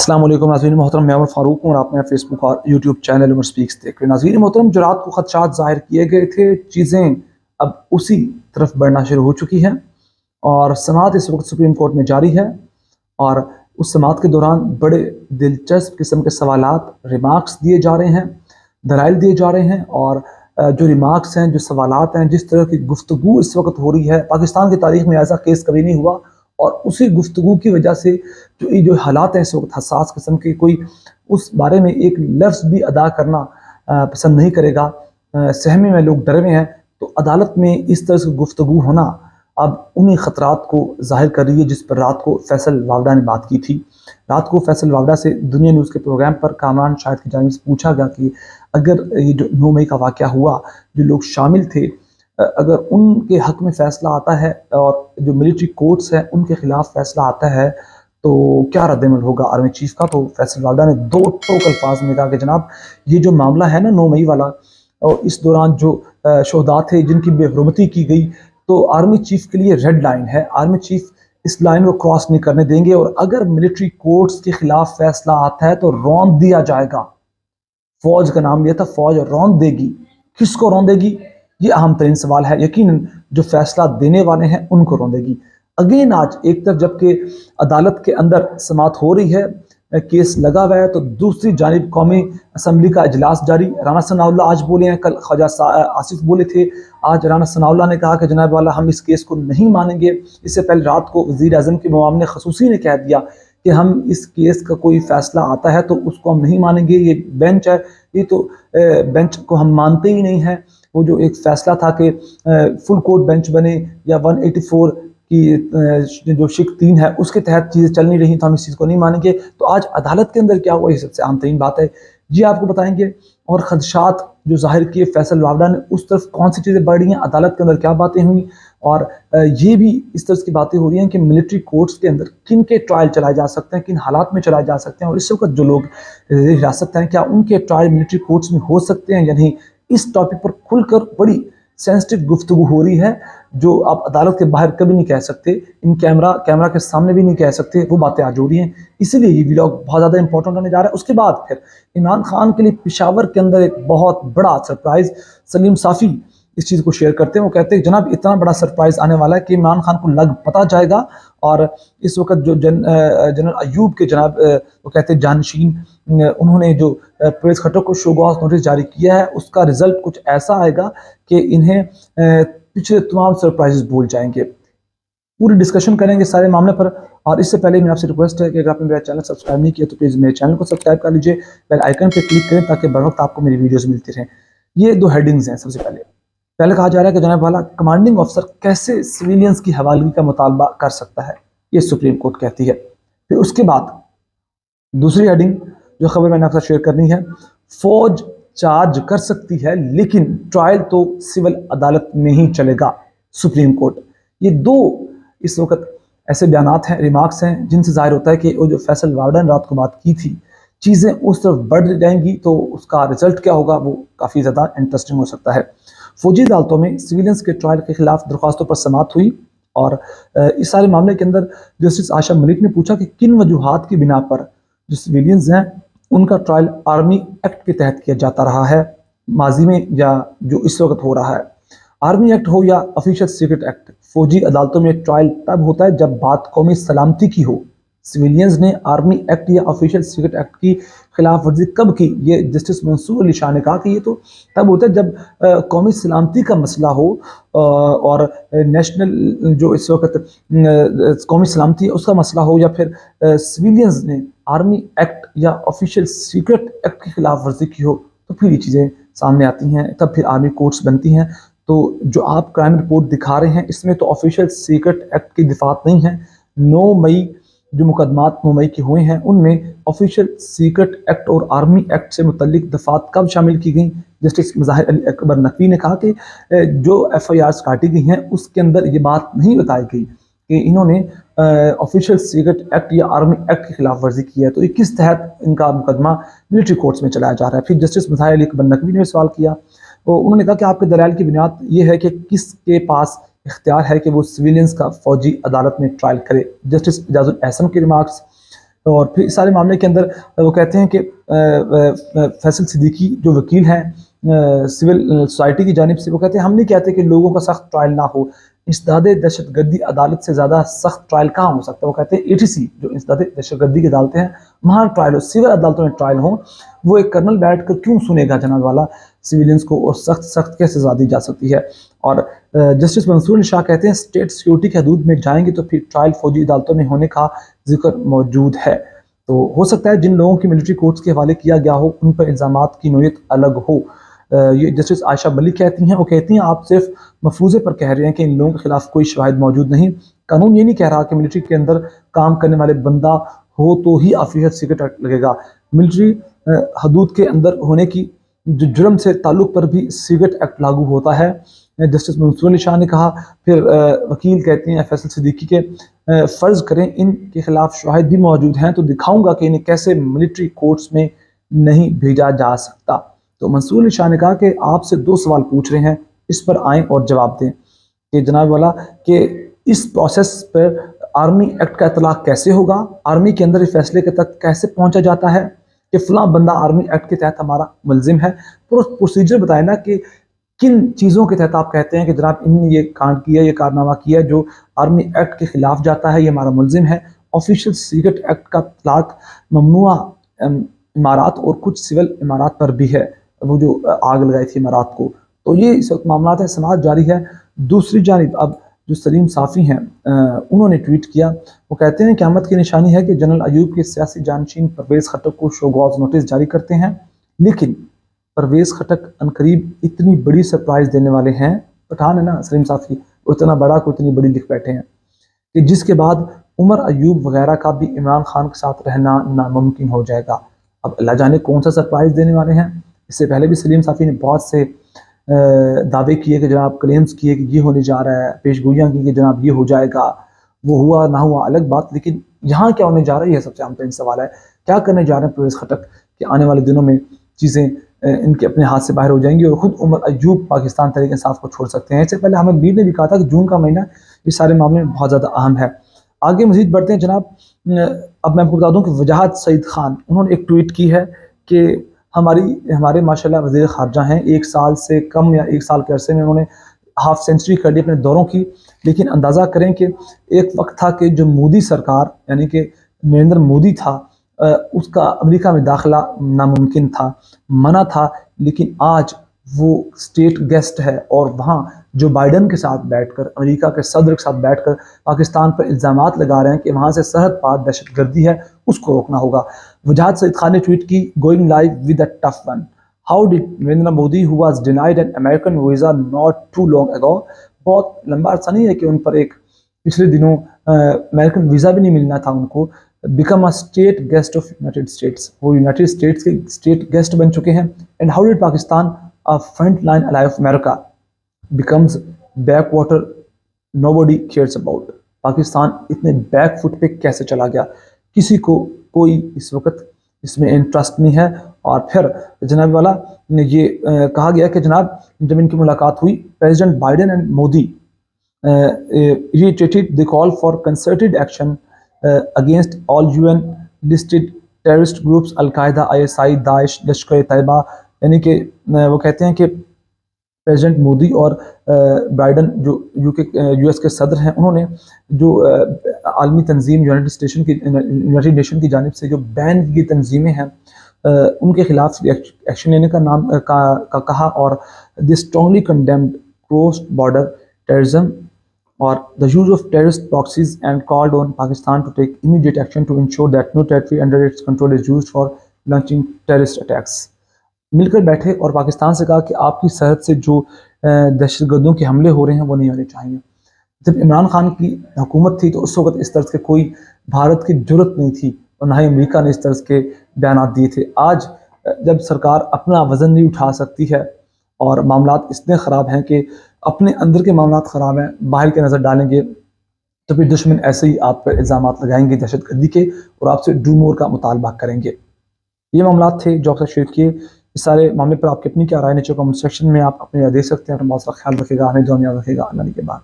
अस्सलाम वालेकुम नाज़रीन मोहतरम, मैं उमर फारूक हूँ और आप मेरा फेसबुक और यूट्यूब चैनल उमर स्पीक्स देख रहे हैं। नाज़रीन मोहतरम, जो रात को खदशात ज़ाहिर किए गए थे, चीज़ें अब उसी तरफ बढ़ना शुरू हो चुकी हैं और समाअत इस वक्त सुप्रीम कोर्ट में जारी है। और उस समाअत के दौरान बड़े दिलचस्प किस्म के सवालात, रिमार्क्स दिए जा रहे हैं, दलाइल दिए जा रहे हैं। और जो रिमार्क्स हैं, जो सवालात हैं, जिस तरह की गुफ्तगू इस वक्त हो रही है, पाकिस्तान की तारीख़ में ऐसा केस कभी नहीं हुआ। और उसी गुफ्तगू की वजह से जो हालात हैं इस वक्त हसास किस्म के, कोई उस बारे में एक लफ्ज़ भी अदा करना पसंद नहीं करेगा। सहमे में लोग डरे हुए हैं। तो अदालत में इस तरह से गुफ्तगू होना अब उन्हीं ख़तरात को ज़ाहिर कर रही है जिस पर रात को फैसल वावड़ा ने बात की थी। रात को फैसल वावड़ा से दुनिया न्यूज़ के प्रोग्राम पर कामरान शाहिद की जानिब से पूछा गया कि अगर ये जो 9 मई का वाक़या हुआ, जो लोग शामिल थे, अगर उनके हक़ में फ़ैसला आता है और जो मिलिट्री कोर्ट्स हैं उनके ख़िलाफ़ फ़ैसला आता है, तो क्या रद्द-ए-अमल होगा आर्मी चीफ़ का। तो फैसल वावड़ा ने दो टोक अल्फाज में कहा कि जनाब, ये जो मामला है ना 9 मई वाला, और इस दौरान जो शोहदा थे जिनकी बेहुरमती की गई, तो आर्मी चीफ़ के लिए रेड लाइन है। आर्मी चीफ़ इस लाइन को क्रॉस नहीं करने देंगे और अगर मिलिट्री कोर्ट्स के ख़िलाफ़ फ़ैसला आता है तो रौंद दिया जाएगा। फ़ौज का नाम लिया था, फ़ौज रौंद देगी। किसको रौंदेगी, ये अहम तरीन सवाल है। यकीनन जो फैसला देने वाले हैं उनको रौंदेगी। अगेन आज एक तरफ जबकि अदालत के अंदर समाअत हो रही है, केस लगा हुआ है, तो दूसरी जानिब कौमी असम्बली का इजलास जारी। राना सनाउल्लाह आज बोले हैं, कल ख्वाजा आसिफ बोले थे। आज राना सनाउल्लाह ने कहा कि जनाब वाला हम इस केस को नहीं मानेंगे। इससे पहले रात को वज़ीर आज़म के मुआविन ख़ुसूसी ने कह दिया कि हम इस केस का कोई फ़ैसला आता है तो उसको हम नहीं मानेंगे। ये बेंच है, ये तो बेंच को हम मानते ही नहीं हैं। वो जो एक फ़ैसला था कि फुल कोर्ट बेंच बने या 184 की जो शिक 3 है उसके तहत चीज़ें चल नहीं रही, तो हम इस चीज़ को नहीं मानेंगे। तो आज अदालत के अंदर क्या हुआ, ये सबसे अहम तरीन बात है, ये आपको बताएंगे। और खदशात जो ज़ाहिर किए फैसल वावड़ा ने, उस तरफ कौन सी चीज़ें बढ़ रही हैं, अदालत के अंदर क्या बातें हुई, और ये भी इस तरह की बातें हो रही हैं कि मिलिट्री कोर्ट्स के अंदर किन के ट्रायल चलाए जा सकते हैं, किन हालात में चलाए जा सकते हैं, और इस वक्त जो लोग हिरासत हैं क्या उनके ट्रायल मिलिट्री कोर्ट्स में हो सकते हैं या नहीं। इस टॉपिक पर खुलकर बड़ी सेंसिटिव गुफ्तगू हो रही है, जो आप अदालत के बाहर कभी नहीं कह सकते, इन कैमरा के सामने भी नहीं कह सकते। वो बातें आज हो रही हैं, इसीलिए ये व्लॉग बहुत ज़्यादा इंपॉर्टेंट होने जा रहा है। उसके बाद फिर इमरान खान के लिए पेशावर के अंदर एक बहुत बड़ा सरप्राइज़, सलीम साफ़ी इस चीज़ को शेयर करते हैं। वो कहते हैं जनाब, इतना बड़ा सरप्राइज़ आने वाला है कि इमरान खान को लग पता जाएगा। और इस वक्त जो जनरल अयूब के जनाब, वो कहते हैं जानशीन, उन्होंने जो परवेज़ खट्टर को शोकॉज़ नोटिस जारी किया है, उसका रिज़ल्ट कुछ ऐसा आएगा कि इन्हें पिछले तमाम सरप्राइजेस भूल जाएंगे। पूरी डिस्कशन करेंगे सारे मामले पर। और इससे पहले मेरी आपसे रिक्वेस्ट है कि अगर आपने मेरा चैनल सब्सक्राइब नहीं किया तो प्लीज़ मेरे चैनल को सब्सक्राइब कर लीजिए, बेल आइकन पर क्लिक करें ताकि बर वक्त आपको मेरी वीडियोज़ मिलती रहें। ये दो हेडिंग्स हैं। सबसे पहले कहा जा रहा है कि जनाब वाला कमांडिंग ऑफिसर कैसे सिविलियंस की हवालगी का मुतालबा कर सकता है, ये सुप्रीम कोर्ट कहती है। फिर उसके बाद दूसरी हेडिंग जो खबर मैंने आपसे शेयर करनी है, फौज चार्ज कर सकती है लेकिन ट्रायल तो सिविल अदालत में ही चलेगा, सुप्रीम कोर्ट। ये दो इस वक्त ऐसे बयानात हैं, रिमार्क्स हैं, जिनसे जाहिर होता है कि वो जो फैसल वावड़ा ने रात को बात की थी, चीज़ें उस तरफ बढ़ जाएंगी तो उसका रिजल्ट क्या होगा वो काफ़ी ज़्यादा इंटरेस्टिंग हो सकता है। फौजी अदालतों में सिविलियंस के ट्रायल के खिलाफ दरख्वास्तों पर समाअत हुई और इस सारे मामले के अंदर जस्टिस आशा मलिक ने पूछा कि किन वजूहात की बिना पर जो सिविलियंस हैं उनका ट्रायल आर्मी एक्ट के तहत किया जाता रहा है माजी में या जो इस वक्त हो रहा है। आर्मी एक्ट हो या ऑफिशियल सीक्रेट एक्ट, फौजी अदालतों में ट्रायल तब होता है जब बात कौमी सलामती की हो। सिविलियंस ने आर्मी एक्ट या ऑफिशियल सीक्रेट एक्ट की खिलाफ वर्जी कब की, ये जस्टिस मंसूर अली शाह ने कहा कि ये तो तब होता है जब कौमी सलामती का मसला हो और नेशनल जो इस वक्त कौमी सलामती है उसका मसला हो, या फिर सिविलियंस ने आर्मी एक्ट या ऑफिशियल सीक्रेट एक्ट की खिलाफ वर्जी की हो, तो फिर ये चीज़ें सामने आती हैं, तब फिर आर्मी कोर्ट्स बनती हैं। तो जो आप क्राइम रिपोर्ट दिखा रहे हैं इसमें तो ऑफिशियल सीक्रेट एक्ट की दिफात नहीं है। 9 मई जो मुकदमात 9 मई के हुए हैं उनमें ऑफिशियल सीक्रेट एक्ट और आर्मी एक्ट से मुतल्लिक दफात कब शामिल की गई। जस्टिस मज़ाहिर अली अकबर नकवी ने कहा कि जो FIRs काटी गई हैं उसके अंदर ये बात नहीं बताई गई कि इन्होंने ऑफिशियल सीक्रेट एक्ट या आर्मी एक्ट की खिलाफ वर्जी की है, तो किस तहत इनका मुकदमा मिलिट्री कोर्ट्स में चलाया जा रहा है। फिर जस्टिस मज़ाहिर अली अकबर नकवी ने सवाल किया, तो उन्होंने कहा कि आपके दलाइल की बुनियाद ये है कि किसके पास इख्तियार है कि वो सिविलियंस का फौजी अदालत में ट्रायल करे। जस्टिस इजाजुल एहसन के रिमार्क्स, اور پھر اس سارے معاملے کے اندر وہ کہتے ہیں کہ فیصل صدیقی جو وکیل ہیں سول سوسائٹی کی جانب سے، وہ کہتے ہیں ہم نہیں کہتے کہ لوگوں کا سخت ٹرائل نہ ہو، انسداد دہشت گردی عدالت سے زیادہ سخت ٹرائل کہاں ہو سکتا ہے؟ وہ کہتے ہیں ATC جو انسداد دہشت گردی کی عدالتیں ہیں وہاں ٹرائل ہو، سول عدالتوں میں ٹرائل ہوں، وہ ایک کرنل بیٹھ کر کیوں سنے گا جناب والا سویلینز کو، اور سخت کیسے سزا دی جا سکتی ہے؟ اور جسٹس منصور علی شاہ کہتے ہیں اسٹیٹ سیکیورٹی کی حدود میں جائیں گے تو پھر ٹرائل فوجی عدالتوں میں ہونے کا ذکر موجود ہے، تو ہو سکتا ہے جن لوگوں کی ملٹری کورٹس کے حوالے کیا گیا ہو ان پر الزامات کی نوعیت الگ ہو۔ یہ جسٹس عائشہ بلی کہتی ہیں، وہ کہتی ہیں آپ صرف مفروضے پر کہہ رہے ہیں کہ ان لوگوں کے خلاف کوئی شواہد موجود نہیں، قانون یہ نہیں کہہ رہا کہ ملٹری کے اندر کام کرنے والے بندہ ہو تو ہی آفیشل سیکرٹ ایکٹ لگے گا، ملٹری حدود کے اندر ہونے کی جو جرم سے تعلق پر بھی سیکرٹ ایکٹ لاگو ہوتا ہے۔ جسٹس منصور علی شاہ نے کہا، پھر وکیل کہتے ہیں فیصل صدیقی کے فرض کریں ان کے خلاف شواہد بھی موجود ہیں تو دکھاؤں گا کہ انہیں کیسے ملٹری کورٹس میں نہیں بھیجا جا سکتا۔ تو منصور علی شاہ نے کہا کہ آپ سے 2 سوال پوچھ رہے ہیں، اس پر آئیں اور جواب دیں کہ جناب والا کہ اس پروسیس پر آرمی ایکٹ کا اطلاق کیسے ہوگا، آرمی کے اندر اس فیصلے کے تک کیسے پہنچا جاتا ہے کہ فلاں بندہ آرمی ایکٹ کے تحت ہمارا ملزم ہے، پروسیجر بتائیں نا کہ کن چیزوں کے تحت آپ کہتے ہیں کہ جناب ان نے یہ کانڈ کیا، یہ کارنامہ کیا جو آرمی ایکٹ کے خلاف جاتا ہے، یہ ہمارا ملزم ہے۔ آفیشل سیکرٹ ایکٹ کا اطلاق ممنوع امارات اور کچھ سول امارات پر بھی ہے، وہ جو آگ لگائی تھی امارات کو، تو یہ اس وقت معاملات ہے، سماعت جاری ہے۔ دوسری جانب اب جو سلیم صافی ہیں انہوں نے ٹویٹ کیا، وہ کہتے ہیں قیامت کی نشانی ہے کہ جنرل ایوب کے سیاسی جانشین پرویز خٹک کو شوگاز نوٹس جاری کرتے ہیں، لیکن پرویز خٹک عنقریب اتنی بڑی سرپرائز دینے والے ہیں، پٹھان ہے نا سلیم صافی، اتنا بڑا کو اتنی بڑی لکھ بیٹھے ہیں کہ جس کے بعد عمر ایوب وغیرہ کا بھی عمران خان کے ساتھ رہنا ناممکن ہو جائے گا۔ اب اللہ جانے کون سا سرپرائز دینے والے ہیں۔ اس سے پہلے بھی سلیم صافی نے بہت سے دعوے کیے کہ جناب کلیمز کیے کہ یہ ہونے جا رہا ہے، پیشگوئیاں کی کہ جناب یہ ہو جائے گا، وہ ہوا نہ ہوا الگ بات، لیکن یہاں کیا ہونے جا رہا ہے یہ سب سے عام ترین سوال ہے، کیا کرنے جا رہے ہیں پرویز خٹک کہ آنے والے دنوں میں چیزیں ان کے اپنے ہاتھ سے باہر ہو جائیں گی اور خود عمر ایوب پاکستان تحریک انصاف کو چھوڑ سکتے ہیں۔ اس سے پہلے حامد میر نے بھی کہا تھا کہ جون کا مہینہ اس سارے معاملے میں بہت زیادہ اہم ہے۔ آگے مزید بڑھتے ہیں جناب، اب میں آپ کو بتا دوں کہ وجاہت سعید خان انہوں نے ایک ٹویٹ کی ہے کہ ہمارے ماشاءاللہ وزیر خارجہ ہیں، 1 سال سے کم یا 1 سال کے عرصے میں انہوں نے ہاف سینچری کر لی اپنے دوروں کی، لیکن اندازہ کریں کہ ایک وقت تھا کہ جو مودی سرکار یعنی کہ نریندر مودی تھا، اس کا امریکہ میں داخلہ ناممکن تھا، منع تھا، لیکن آج وہ اسٹیٹ گیسٹ ہے اور وہاں جو بائیڈن کے ساتھ بیٹھ کر، امریکہ کے صدر کے ساتھ بیٹھ کر پاکستان پر الزامات لگا رہے ہیں کہ وہاں سے سرحد پار دہشت گردی ہے، اس کو روکنا ہوگا۔ وجاہت سعید خان نے ٹویٹ کی، going live with a tough one, how did Narendra Modi who was denied an American visa not too long ago، بہت لمبا عرصہ نہیں ہے کہ ان پر ایک پچھلے دنوں امریکن ویزا بھی نہیں ملنا تھا ان کو، become a state guest of United States, وہ یونائٹیڈ اسٹیٹس کے اسٹیٹ گیسٹ بن چکے ہیں۔ And how did Pakistan front line ally of America becomes backwater nobody cares about, Pakistan اتنے بیک فٹ پہ کیسے چلا گیا، کسی کو کوئی اس وقت اس میں انٹرسٹ نہیں ہے۔ اور پھر جناب والا یہ کہا گیا کہ جناب جب ان کی ملاقات ہوئی، president Biden and Modi reiterated the call for concerted action against all UN listed terrorist groups al Qaeda, ISI، داعش، لشکر طیبہ، یعنی کہ وہ کہتے ہیں کہ پریزیڈنٹ مودی اور بائیڈن جو یو ایس کے صدر ہیں، انہوں نے جو عالمی تنظیم یونائٹیڈ نیشن کی جانب سے جو بین کی تنظیمیں ہیں ان کے خلاف ایکشن لینے کا نام کہا، اور they strongly condemned cross border terrorism or the use of terrorist proxies and called on Pakistan to take immediate action to ensure that no territory under its control is used for launching terrorist attacks۔ مل کر بیٹھے اور پاکستان سے کہا کہ آپ کی سرحد سے جو دہشت گردوں کے حملے ہو رہے ہیں وہ نہیں ہونے چاہیے۔ جب عمران خان کی حکومت تھی تو اس وقت اس طرح کے کوئی بھارت کی جرت نہیں تھی اور نہ ہی امریکہ نے اس طرح کے بیانات دیے تھے۔ آج جب سرکار اپنا وزن نہیں اٹھا سکتی ہے اور معاملات اتنے خراب ہیں کہ اپنے اندر کے معاملات خراب ہیں، باہر کے نظر ڈالیں گے تو پھر دشمن ایسے ہی آپ پر الزامات لگائیں گے دہشت گردی کے اور آپ سے ڈو مور کا مطالبہ کریں گے۔ یہ معاملات تھے جو آپ سے شیئر کیے۔ اس سارے معاملے پر آپ کی اپنی کیا رائے، نیچے کمنٹ سیکشن میں آپ اپنی رائے دے سکتے ہیں۔ اپنا بہت سارا خیال رکھے گا، ہمیں دعا میں یاد رکھے گا۔ اللہ کے بعد